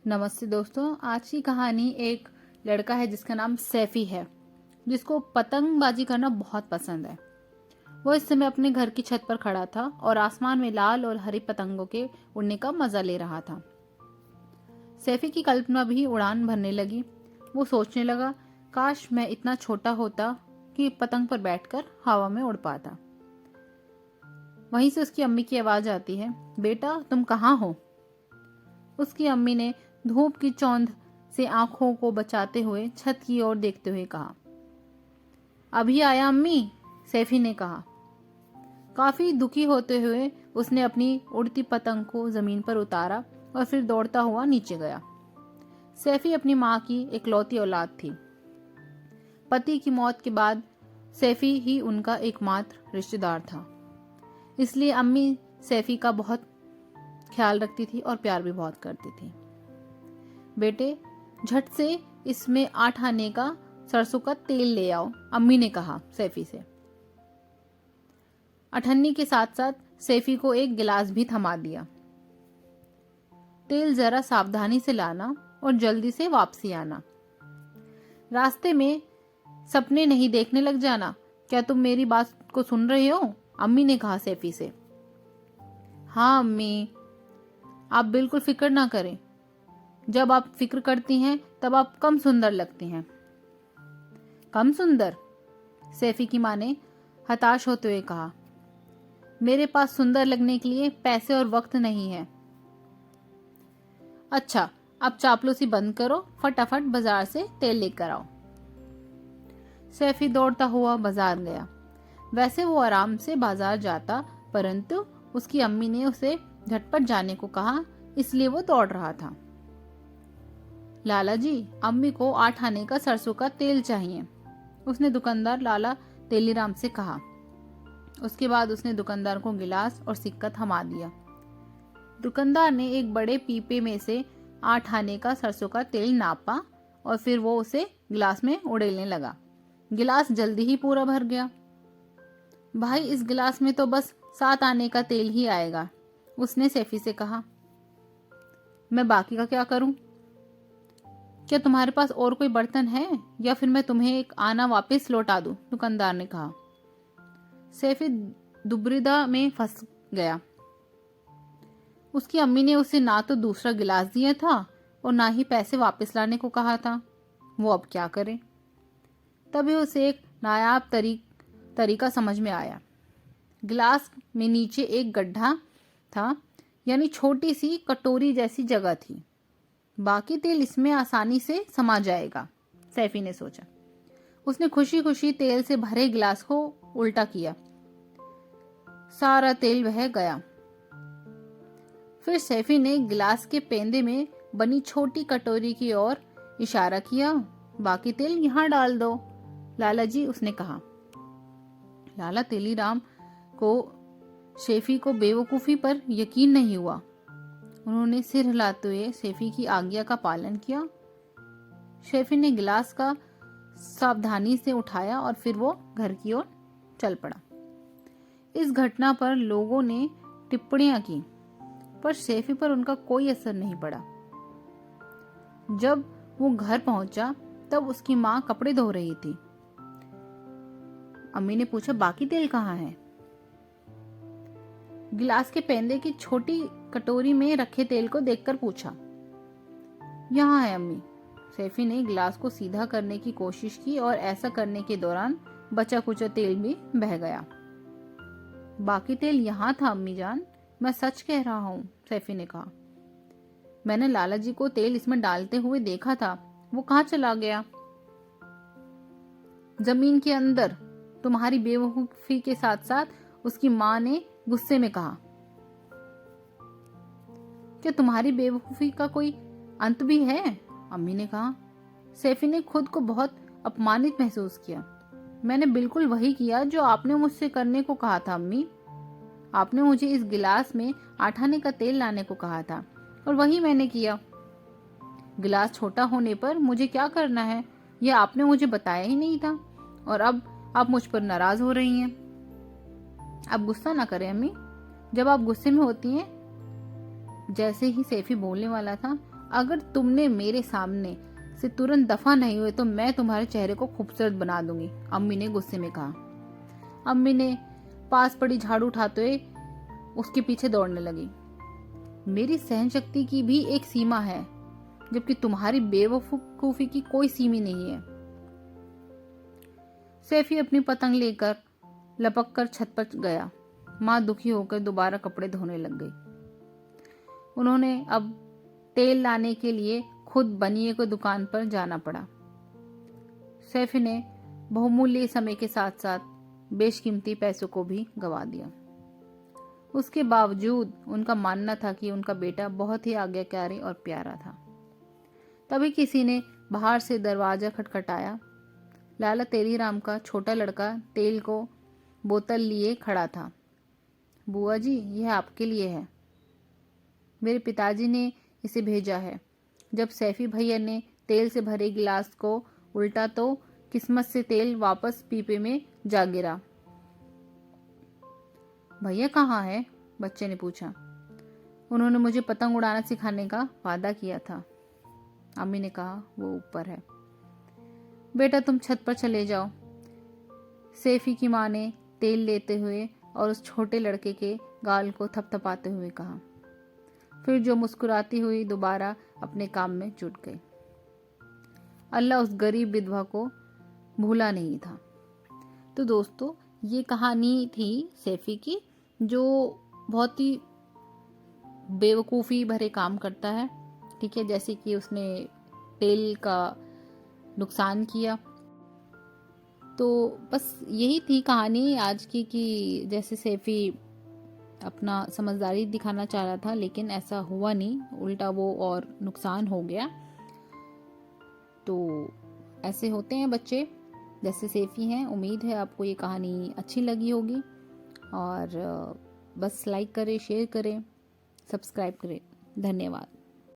नमस्ते दोस्तों। आज की कहानी एक लड़का है जिसका नाम सैफी है, जिसको पतंगबाजी करना बहुत पसंद है। वो इस समय अपने घर की छत पर खड़ा था और आसमान में लाल और हरी पतंगों के उड़ने का मजा ले रहा था। सैफी की कल्पना भी उड़ान भरने लगी। वो सोचने लगा, काश मैं इतना छोटा होता कि पतंग पर बैठकर हवा में उड़ पाता। वहीं से उसकी अम्मी की आवाज आती है, बेटा तुम कहाँ हो? उसकी अम्मी ने धूप की चौंध से आंखों को बचाते हुए छत की ओर देखते हुए कहा। अभी आया अम्मी, सैफी ने कहा। काफी दुखी होते हुए उसने अपनी उड़ती पतंग को जमीन पर उतारा और फिर दौड़ता हुआ नीचे गया। सैफी अपनी माँ की इकलौती औलाद थी। पति की मौत के बाद सैफी ही उनका एकमात्र रिश्तेदार था, इसलिए अम्मी सैफी का बहुत ख्याल रखती थी और प्यार भी बहुत करती थी। बेटे झट से इसमें 8 आने का सरसों का तेल ले आओ, अम्मी ने कहा सैफी से। अठन्नी के साथ साथ सैफी को एक गिलास भी थमा दिया। तेल जरा सावधानी से लाना और जल्दी से वापसी आना। रास्ते में सपने नहीं देखने लग जाना। क्या तुम मेरी बात को सुन रहे हो? अम्मी ने कहा सैफी से। हाँ अम्मी, आप बिल्कुल फिक्र ना करें। जब आप फिक्र करती हैं तब आप कम सुंदर लगती हैं। कम सुंदर? सैफी की माँ ने हताश होते हुए कहा। मेरे पास सुंदर लगने के लिए पैसे और वक्त नहीं है। अच्छा, अब चापलूसी बंद करो, फटाफट बाजार से तेल लेकर आओ। सैफी दौड़ता हुआ बाजार गया। वैसे वो आराम से बाजार जाता, परंतु उसकी अम्मी ने उसे झटपट जाने को कहा, इसलिए वो दौड़ रहा था। लाला जी, अम्मी को 8 आने का सरसों का तेल चाहिए, उसने दुकानदार लाला तेलीराम से कहा। उसके बाद उसने दुकानदार को गिलास और सिक्का थमा दिया। दुकानदार ने एक बड़े पीपे में से 8 आने का सरसों का तेल नापा और फिर वो उसे गिलास में उड़ेलने लगा। गिलास जल्दी ही पूरा भर गया। भाई, इस गिलास में तो बस 7 आने का तेल ही आएगा, उसने सैफी से कहा। मैं बाकी का क्या करूं? क्या तुम्हारे पास और कोई बर्तन है या फिर मैं तुम्हें एक आना वापस लौटा दूं? दुकानदार ने कहा। सैफी दुविधा में फंस गया। उसकी अम्मी ने उसे ना तो दूसरा गिलास दिया था और ना ही पैसे वापस लाने को कहा था। वो अब क्या करे? तभी उसे एक नायाब तरीका समझ में आया। गिलास में नीचे एक गड्ढा था, यानी छोटी सी कटोरी जैसी जगह थी। बाकी तेल इसमें आसानी से समा जाएगा, सैफी ने सोचा। उसने खुशी खुशी तेल से भरे गिलास को उल्टा किया। सारा तेल बह गया। फिर सैफी ने गिलास के पेंदे में बनी छोटी कटोरी की ओर इशारा किया। बाकी तेल यहाँ डाल दो लाला जी, उसने कहा। लाला तेलीराम को सैफी को बेवकूफी पर यकीन नहीं हुआ। उन्होंने सिर हिलाते हुए सैफी की आज्ञा का पालन किया। सैफी ने गिलास का सावधानी से उठाया और फिर वो घर की ओर चल पड़ा। इस घटना पर लोगों ने टिप्पणियां की, पर सैफी पर उनका कोई असर नहीं पड़ा। जब वो घर पहुंचा तब उसकी माँ कपड़े धो रही थी। अम्मी ने पूछा, बाकी तेल कहाँ है? गिलास के पेंदे की छोटी कटोरी में रखे तेल को देखकर पूछा। यहाँ है अम्मी। सैफी ने गिलास को सीधा करने की कोशिश की और ऐसा करने के दौरान बचा कुचा तेल भी बह गया। बाकी तेल यहाँ था अम्मी जान, मैं सच कह रहा हूँ, सैफी ने कहा। मैंने लाला जी को तेल इसमें डालते हुए देखा था, वो कहाँ चला गया? जमीन के अंदर, तुम्हारी बेवकूफी के साथ साथ, उसकी माँ ने गुस्से में कहा। क्या तुम्हारी बेवकूफी का कोई अंत भी है? अम्मी ने कहा। सैफी ने खुद को बहुत अपमानित महसूस किया। मैंने बिल्कुल वही किया जो आपने मुझसे करने को कहा था अम्मी। आपने मुझे इस गिलास में 8 आने का तेल लाने को कहा था और वही मैंने किया। गिलास छोटा होने पर मुझे क्या करना है यह आपने मुझे बताया ही नहीं था और अब आप मुझ पर नाराज हो रही हैं। आप गुस्सा ना करें अम्मी, जब आप गुस्से में होती हैं। जैसे ही सैफी बोलने वाला था अगर तुमने मेरे सामने से तुरंत दफा नहीं हुए तो मैं तुम्हारे चेहरे को खूबसूरत बना दूंगी, अम्मी ने गुस्से में कहा। अम्मी ने पास पड़ी झाड़ू उठाते हुए उसके पीछे दौड़ने लगी। मेरी सहन शक्ति की भी एक सीमा है, जबकि तुम्हारी बेवकूफी की कोई सीमा नहीं है। सैफी अपनी पतंग लेकर लपक कर छत पर गया। माँ दुखी होकर दोबारा कपड़े धोने लग गई। उन्होंने अब तेल लाने के लिए खुद बनिए को दुकान पर जाना पड़ा। सैफी ने बहुमूल्य समय के साथ साथ बेशकीमती पैसों को भी गंवा दिया। उसके बावजूद उनका मानना था कि उनका बेटा बहुत ही आज्ञाकारी और प्यारा था। तभी किसी ने बाहर से दरवाजा खटखटाया। लाला तेलीराम का छोटा लड़का तेल को बोतल लिए खड़ा था। बुआ जी, यह आपके लिए है। मेरे पिताजी ने इसे भेजा है। जब सैफी भैया ने तेल से भरे गिलास को उल्टा तो किस्मत से तेल वापस पीपे में जा गिरा। भैया कहाँ है? बच्चे ने पूछा। उन्होंने मुझे पतंग उड़ाना सिखाने का वादा किया था, अम्मी ने कहा। वो ऊपर है। बेटा तुम छत पर चले जाओ, सैफी की माँ ने तेल लेते हुए और उस छोटे लड़के के गाल को थपथपाते हुए कहा। फिर जो मुस्कुराती हुई दोबारा अपने काम में जुट गई। अल्लाह उस गरीब विधवा को भूला नहीं था। तो दोस्तों, ये कहानी थी सैफी की, जो बहुत ही बेवकूफ़ी भरे काम करता है। ठीक है, जैसे कि उसने तेल का नुकसान किया। तो बस यही थी कहानी आज की, कि जैसे सैफी अपना समझदारी दिखाना चाह रहा था, लेकिन ऐसा हुआ नहीं, उल्टा वो और नुकसान हो गया। तो ऐसे होते हैं बच्चे, जैसे सैफी हैं। उम्मीद है आपको ये कहानी अच्छी लगी होगी, और बस लाइक करें, शेयर करें, सब्सक्राइब करें। धन्यवाद।